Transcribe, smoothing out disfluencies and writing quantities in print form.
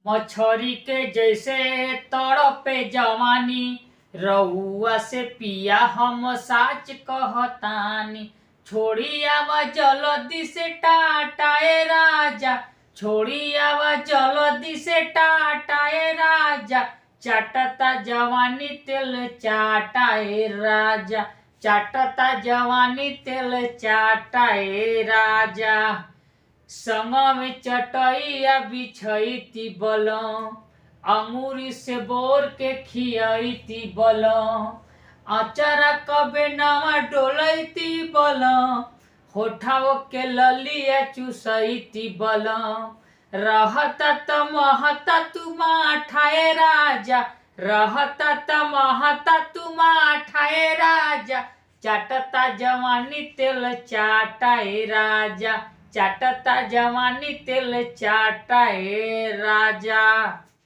मछरी के जैसे तड़पे जवानी, रउआ से पिया हम साच कहतानी। छोड़ी आवा जल्दी से टाटाए राजा, छोड़ी आवा जल्दी से टाटाए राजा। चाटता जवानी तेल चाटाए राजा, चाटता जवानी तेल चाटाए राजा। संग में चटैया बिछैती बलम, अंगूरी से बोर के खियैती बलम। अचारा कबे नवा डोलैती बलम, होठाओ के ललिया चुसैती बलम। रहता त महता तू माठाए राजा, रहता त महता तू माठाए राजा। चाटता जवानी तेल चाटाए राजा, चाटता जवानी तेल चाटाए राजा।